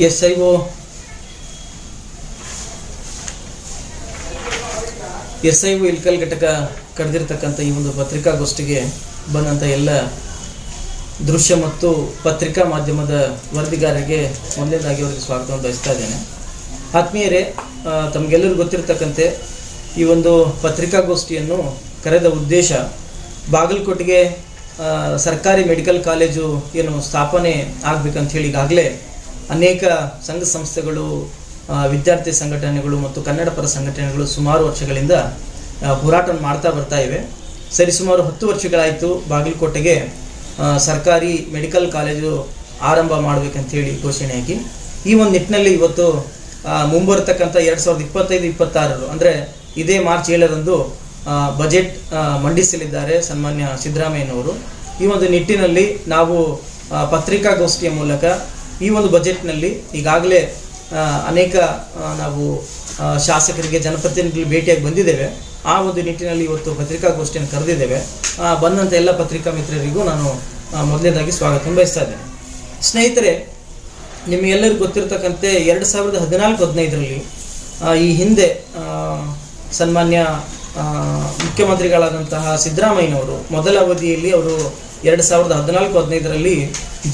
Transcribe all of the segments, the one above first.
SIO Ilkal ಘಟಕ ಕರೆದಿರ್ತಕ್ಕಂಥ ಈ ಒಂದು ಪತ್ರಿಕಾಗೋಷ್ಠಿಗೆ ಬಂದಂಥ ಎಲ್ಲ ದೃಶ್ಯ ಮತ್ತು ಪತ್ರಿಕಾ ಮಾಧ್ಯಮದ ವರದಿಗಾರರಿಗೆ ಮೊದಲನೇದಾಗಿ ಅವರಿಗೆ ಸ್ವಾಗತವನ್ನು ಬಯಸ್ತಾ ಇದ್ದೇನೆ. ಆತ್ಮೀಯರೇ, ತಮಗೆಲ್ಲರಿಗೂ ಗೊತ್ತಿರತಕ್ಕಂತೆ ಈ ಒಂದು ಪತ್ರಿಕಾಗೋಷ್ಠಿಯನ್ನು ಕರೆದ ಉದ್ದೇಶ ಬಾಗಲಕೋಟೆಗೆ ಸರ್ಕಾರಿ ಮೆಡಿಕಲ್ ಕಾಲೇಜು ಏನು ಸ್ಥಾಪನೆ ಆಗಬೇಕಂತ ಹೇಳಿ ಈಗಾಗಲೇ ಅನೇಕ ಸಂಘ ಸಂಸ್ಥೆಗಳು, ವಿದ್ಯಾರ್ಥಿ ಸಂಘಟನೆಗಳು ಮತ್ತು ಕನ್ನಡ ಪರ ಸಂಘಟನೆಗಳು ಸುಮಾರು ವರ್ಷಗಳಿಂದ ಹೋರಾಟವನ್ನು ಮಾಡ್ತಾ ಬರ್ತಾ ಇವೆ. ಸರಿಸುಮಾರು 10 ವರ್ಷಗಳಾಯಿತು ಬಾಗಲಕೋಟೆಗೆ ಸರ್ಕಾರಿ ಮೆಡಿಕಲ್ ಕಾಲೇಜು ಆರಂಭ ಮಾಡಬೇಕಂತೇಳಿ ಘೋಷಣೆಯಾಗಿ. ಈ ಒಂದು ನಿಟ್ಟಿನಲ್ಲಿ ಇವತ್ತು ಮುಂಬರ್ತಕ್ಕಂಥ 2025-26 ಅಂದರೆ ಇದೇ ಮಾರ್ಚ್ 7ರಂದು ಬಜೆಟ್ ಮಂಡಿಸಲಿದ್ದಾರೆ ಸನ್ಮಾನ್ಯ ಸಿದ್ದರಾಮಯ್ಯನವರು. ಈ ಒಂದು ನಿಟ್ಟಿನಲ್ಲಿ ನಾವು ಪತ್ರಿಕಾಗೋಷ್ಠಿಯ ಮೂಲಕ ಈ ಒಂದು ಬಜೆಟ್ನಲ್ಲಿ ಈಗಾಗಲೇ ಅನೇಕ ನಾವು ಶಾಸಕರಿಗೆ, ಜನಪ್ರತಿನಿಧಿಗಳು ಭೇಟಿಯಾಗಿ ಬಂದಿದ್ದೇವೆ. ಆ ಒಂದು ನಿಟ್ಟಿನಲ್ಲಿ ಇವತ್ತು ಪತ್ರಿಕಾಗೋಷ್ಠಿಯನ್ನು ಕರೆದಿದ್ದೇವೆ. ಬಂದಂಥ ಎಲ್ಲ ಪತ್ರಿಕಾ ಮಿತ್ರರಿಗೂ ನಾನು ಮೊದಲನೇದಾಗಿ ಸ್ವಾಗತ ಬಯಸ್ತಾ ಇದ್ದೇನೆ. ಸ್ನೇಹಿತರೆ, ನಿಮಗೆಲ್ಲರಿಗೂ ಗೊತ್ತಿರತಕ್ಕಂತೆ 2014-15ರಲ್ಲಿ ಈ ಹಿಂದೆ ಸನ್ಮಾನ್ಯ ಮುಖ್ಯಮಂತ್ರಿಗಳಾದಂತಹ ಸಿದ್ದರಾಮಯ್ಯನವರು ಮೊದಲ ಅವಧಿಯಲ್ಲಿ ಅವರು 2014-15ರಲ್ಲಿ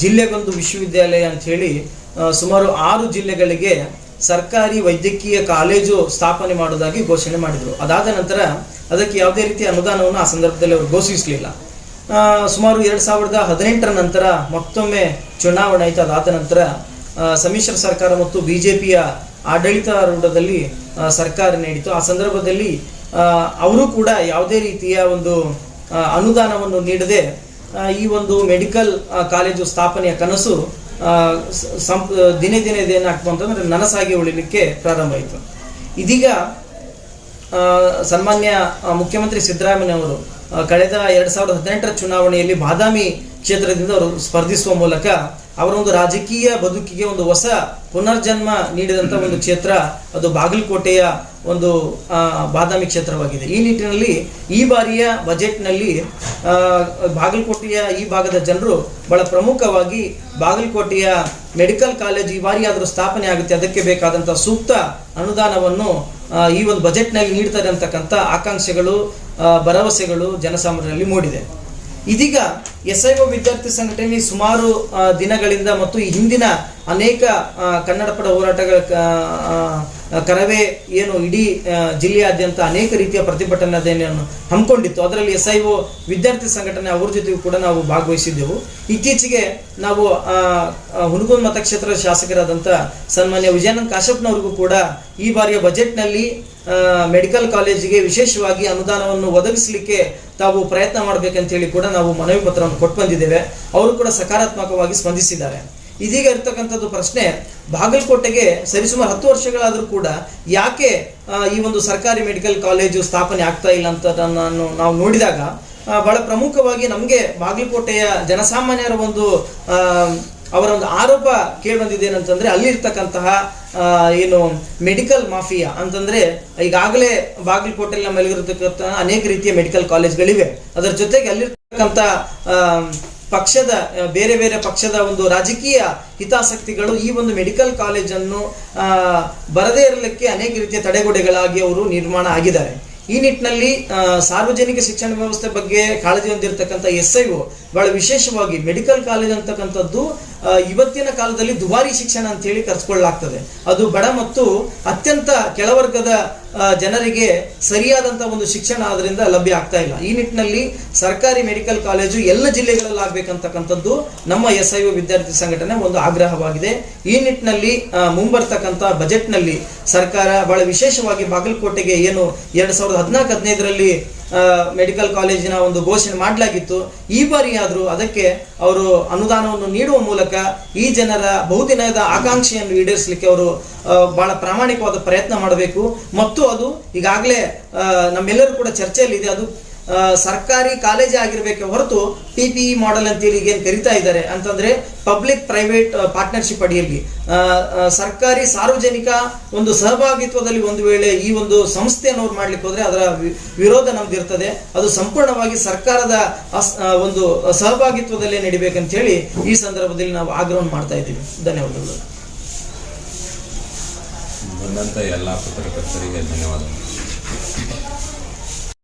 ಜಿಲ್ಲೆಗೊಂದು ವಿಶ್ವವಿದ್ಯಾಲಯ ಅಂಥೇಳಿ ಸುಮಾರು 6 ಜಿಲ್ಲೆಗಳಿಗೆ ಸರ್ಕಾರಿ ವೈದ್ಯಕೀಯ ಕಾಲೇಜು ಸ್ಥಾಪನೆ ಮಾಡೋದಾಗಿ ಘೋಷಣೆ ಮಾಡಿದರು. ಅದಾದ ನಂತರ ಅದಕ್ಕೆ ಯಾವುದೇ ರೀತಿಯ ಅನುದಾನವನ್ನು ಆ ಸಂದರ್ಭದಲ್ಲಿ ಅವರು ಘೋಷಿಸಲಿಲ್ಲ. ಸುಮಾರು 2018ರ ನಂತರ ಮತ್ತೊಮ್ಮೆ ಚುನಾವಣೆ ಆಯಿತು. ಅದಾದ ನಂತರ ಸಮ್ಮಿಶ್ರ ಸರ್ಕಾರ ಮತ್ತು BJPಯ ಆಡಳಿತಾರೂಢದಲ್ಲಿ ಸರ್ಕಾರ ನೀಡಿತು. ಆ ಸಂದರ್ಭದಲ್ಲಿ ಅವರು ಕೂಡ ಯಾವುದೇ ರೀತಿಯ ಒಂದು ಅನುದಾನವನ್ನು ನೀಡದೆ ಈ ಒಂದು ಮೆಡಿಕಲ್ ಕಾಲೇಜು ಸ್ಥಾಪನೆಯ ಕನಸು ದಿನೇ ಏನಾಗ್ತು ಅಂತಂದ್ರೆ ನನಸಾಗಿ ಉಳಿಲಿಕ್ಕೆ ಪ್ರಾರಂಭ ಆಯಿತು. ಇದೀಗ ಸನ್ಮಾನ್ಯ ಮುಖ್ಯಮಂತ್ರಿ ಸಿದ್ದರಾಮಯ್ಯನವರು ಕಳೆದ 2018ರ ಚುನಾವಣೆಯಲ್ಲಿ ಬಾದಾಮಿ ಕ್ಷೇತ್ರದಿಂದ ಅವರು ಸ್ಪರ್ಧಿಸುವ ಮೂಲಕ ಅವರ ಒಂದು ರಾಜಕೀಯ ಬದುಕಿಗೆ ಒಂದು ಹೊಸ ಪುನರ್ಜನ್ಮ ನೀಡಿದಂಥ ಒಂದು ಕ್ಷೇತ್ರ ಅದು ಬಾಗಲಕೋಟೆಯ ಒಂದು ಬಾದಾಮಿ ಕ್ಷೇತ್ರವಾಗಿದೆ. ಈ ನಿಟ್ಟಿನಲ್ಲಿ ಈ ಬಾರಿಯ ಬಜೆಟ್ನಲ್ಲಿ ಬಾಗಲಕೋಟೆಯ ಈ ಭಾಗದ ಜನರು ಬಹಳ ಪ್ರಮುಖವಾಗಿ ಬಾಗಲಕೋಟೆಯ ಮೆಡಿಕಲ್ ಕಾಲೇಜ್ ಈ ಬಾರಿ ಆದರೂ ಸ್ಥಾಪನೆ ಆಗುತ್ತೆ, ಅದಕ್ಕೆ ಬೇಕಾದಂಥ ಸೂಕ್ತ ಅನುದಾನವನ್ನು ಈ ಒಂದು ಬಜೆಟ್ನಲ್ಲಿ ನೀಡ್ತಾರೆ ಅಂತಕ್ಕಂಥ ಆಕಾಂಕ್ಷೆಗಳು, ಭರವಸೆಗಳು ಜನಸಾಮಾನ್ಯರಲ್ಲಿ ಮೂಡಿದೆ. ಇದೀಗ SIO ವಿದ್ಯಾರ್ಥಿ ಸಂಘಟನೆ ಸುಮಾರು ದಿನಗಳಿಂದ ಮತ್ತು ಈ ಹಿಂದಿನ ಅನೇಕ ಕನ್ನಡ ಪರ ಹೋರಾಟಗಳ ಕರವೇ ಏನು ಇಡೀ ಜಿಲ್ಲೆಯಾದ್ಯಂತ ಅನೇಕ ರೀತಿಯ ಪ್ರತಿಭಟನೆಯನ್ನು ಹಮ್ಮಿಕೊಂಡಿತ್ತು. ಅದರಲ್ಲಿ SIO ವಿದ್ಯಾರ್ಥಿ ಸಂಘಟನೆ ಅವ್ರ ಜೊತೆಗೂ ಕೂಡ ನಾವು ಭಾಗವಹಿಸಿದ್ದೆವು. ಇತ್ತೀಚೆಗೆ ನಾವು ಹುನಗುಂದ ಮತಕ್ಷೇತ್ರದ ಶಾಸಕರಾದಂಥ ಸನ್ಮಾನ್ಯ ವಿಜಯಾನಂದ ಕಾಶಪ್ಪನವ್ರಿಗೂ ಕೂಡ ಈ ಬಾರಿಯ ಬಜೆಟ್ನಲ್ಲಿ ಮೆಡಿಕಲ್ ಕಾಲೇಜಿಗೆ ವಿಶೇಷವಾಗಿ ಅನುದಾನವನ್ನು ಒದಗಿಸಲಿಕ್ಕೆ ತಾವು ಪ್ರಯತ್ನ ಮಾಡಬೇಕಂತ ಹೇಳಿ ಕೂಡ ನಾವು ಮನವಿ ಪತ್ರವನ್ನು ಕೊಟ್ಟು ಬಂದಿದ್ದೇವೆ. ಅವರು ಕೂಡ ಸಕಾರಾತ್ಮಕವಾಗಿ ಸ್ಪಂದಿಸಿದ್ದಾರೆ. ಇದೀಗ ಇರ್ತಕ್ಕಂಥದ್ದು ಪ್ರಶ್ನೆ, ಬಾಗಲಕೋಟೆಗೆ ಸರಿಸುಮಾರು 10 ವರ್ಷಗಳಾದರೂ ಕೂಡ ಯಾಕೆ ಈ ಒಂದು ಸರ್ಕಾರಿ ಮೆಡಿಕಲ್ ಕಾಲೇಜು ಸ್ಥಾಪನೆ ಆಗ್ತಾ ಇಲ್ಲ ಅಂತ ನಾವು ನೋಡಿದಾಗ ಬಹಳ ಪ್ರಮುಖವಾಗಿ ನಮಗೆ ಬಾಗಲಕೋಟೆಯ ಜನಸಾಮಾನ್ಯರ ಒಂದು ಅವರ ಒಂದು ಆರೋಪ ಕೇಳಿಬಂದಿದ್ದೇನಂತಂದ್ರೆ ಅಲ್ಲಿರ್ತಕ್ಕಂತಹ ಏನು ಮೆಡಿಕಲ್ ಮಾಫಿಯಾ ಅಂತಂದ್ರೆ ಈಗಾಗಲೇ ಬಾಗಲಕೋಟೆಯಲ್ಲಿ ನಮ್ಮಲ್ಲಿರತಕ್ಕಂಥ ಅನೇಕ ರೀತಿಯ ಮೆಡಿಕಲ್ ಕಾಲೇಜ್ಗಳಿವೆ. ಅದರ ಜೊತೆಗೆ ಅಲ್ಲಿರ್ತಕ್ಕಂಥ ಪಕ್ಷದ ಬೇರೆ ಪಕ್ಷದ ಒಂದು ರಾಜಕೀಯ ಹಿತಾಸಕ್ತಿಗಳು ಈ ಒಂದು ಮೆಡಿಕಲ್ ಕಾಲೇಜನ್ನು ಬರದೇ ಇರಲಿಕ್ಕೆ ಅನೇಕ ರೀತಿಯ ತಡೆಗೋಡೆಗಳಾಗಿ ಅವರು ನಿರ್ಮಾಣ ಆಗಿದ್ದಾರೆ. ಈ ನಿಟ್ಟಿನಲ್ಲಿ ಸಾರ್ವಜನಿಕ ಶಿಕ್ಷಣ ವ್ಯವಸ್ಥೆ ಬಗ್ಗೆ ಕಾಳಜಿ ಹೊಂದಿರತಕ್ಕಂಥ SIO ಬಹಳ ವಿಶೇಷವಾಗಿ ಮೆಡಿಕಲ್ ಕಾಲೇಜ್ ಅಂತಕ್ಕಂಥದ್ದು ಇವತ್ತಿನ ಕಾಲದಲ್ಲಿ ದುಬಾರಿ ಶಿಕ್ಷಣ ಅಂತ ಹೇಳಿ ಕರೆಸ್ಕೊಳ್ಳಲಾಗ್ತದೆ. ಅದು ಬಡ ಮತ್ತು ಅತ್ಯಂತ ಕೆಳವರ್ಗದ ಜನರಿಗೆ ಸರಿಯಾದಂಥ ಒಂದು ಶಿಕ್ಷಣ ಆದ್ರಿಂದ ಲಭ್ಯ ಆಗ್ತಾ ಇಲ್ಲ. ಈ ನಿಟ್ಟಿನಲ್ಲಿ ಸರ್ಕಾರಿ ಮೆಡಿಕಲ್ ಕಾಲೇಜು ಎಲ್ಲ ಜಿಲ್ಲೆಗಳಲ್ಲಿ ಆಗ್ಬೇಕಂತಕ್ಕಂಥದ್ದು ನಮ್ಮ SIO ವಿದ್ಯಾರ್ಥಿ ಸಂಘಟನೆ ಒಂದು ಆಗ್ರಹವಾಗಿದೆ. ಈ ನಿಟ್ಟಿನಲ್ಲಿ ಮುಂಬರ್ತಕ್ಕಂಥ ಬಜೆಟ್ನಲ್ಲಿ ಸರ್ಕಾರ ಬಹಳ ವಿಶೇಷವಾಗಿ ಬಾಗಲಕೋಟೆಗೆ ಏನು 2014-15ರಲ್ಲಿ ಮೆಡಿಕಲ್ ಕಾಲೇಜಿನ ಒಂದು ಘೋಷಣೆ ಮಾಡಲಾಗಿತ್ತು, ಈ ಬಾರಿ ಆದರೂ ಅದಕ್ಕೆ ಅವರು ಅನುದಾನವನ್ನು ನೀಡುವ ಮೂಲಕ ಈ ಜನರ ಬಹುದಿನದ ಆಕಾಂಕ್ಷೆಯನ್ನು ಈಡೇರಿಸಲಿಕ್ಕೆ ಅವರು ಬಹಳ ಪ್ರಾಮಾಣಿಕವಾದ ಪ್ರಯತ್ನ ಮಾಡಬೇಕು. ಮತ್ತು ಅದು ಈಗಾಗಲೇ ನಮ್ಮೆಲ್ಲರೂ ಕೂಡ ಚರ್ಚೆಯಲ್ಲಿದೆ, ಅದು ಸರ್ಕಾರಿ ಕಾಲೇಜೇ ಆಗಿರಬೇಕೆ ಹೊರತು PPE ಮಾಡೆಲ್ ಅಂತೇಳಿ ಏನು ಕರಿತಾ ಇದ್ದಾರೆ ಅಂತಂದ್ರೆ ಪಬ್ಲಿಕ್ ಪ್ರೈವೇಟ್ ಪಾರ್ಟ್ನರ್ಶಿಪ್ ಅಡಿಯಲ್ಲಿ ಸರ್ಕಾರಿ ಸಾರ್ವಜನಿಕ ಒಂದು ಸಹಭಾಗಿತ್ವದಲ್ಲಿ ಒಂದು ವೇಳೆ ಈ ಒಂದು ಸಂಸ್ಥೆಯನ್ನು ಅವ್ರು ಮಾಡ್ಲಿಕ್ಕೆ ಹೋದ್ರೆ ಅದರ ವಿರೋಧ ನಮ್ದು ಇರ್ತದೆ. ಅದು ಸಂಪೂರ್ಣವಾಗಿ ಸರ್ಕಾರದ ಒಂದು ಸಹಭಾಗಿತ್ವದಲ್ಲೇ ನಡಿಬೇಕಂತ ಹೇಳಿ ಈ ಸಂದರ್ಭದಲ್ಲಿ ನಾವು ಆಗ್ರಹವನ್ನು ಮಾಡ್ತಾ ಇದ್ದೀವಿ. ಧನ್ಯವಾದಗಳು. ಬಂದಂಥ ಎಲ್ಲ ಪತ್ರಕರ್ತರಿಗೆ ಧನ್ಯವಾದಗಳು.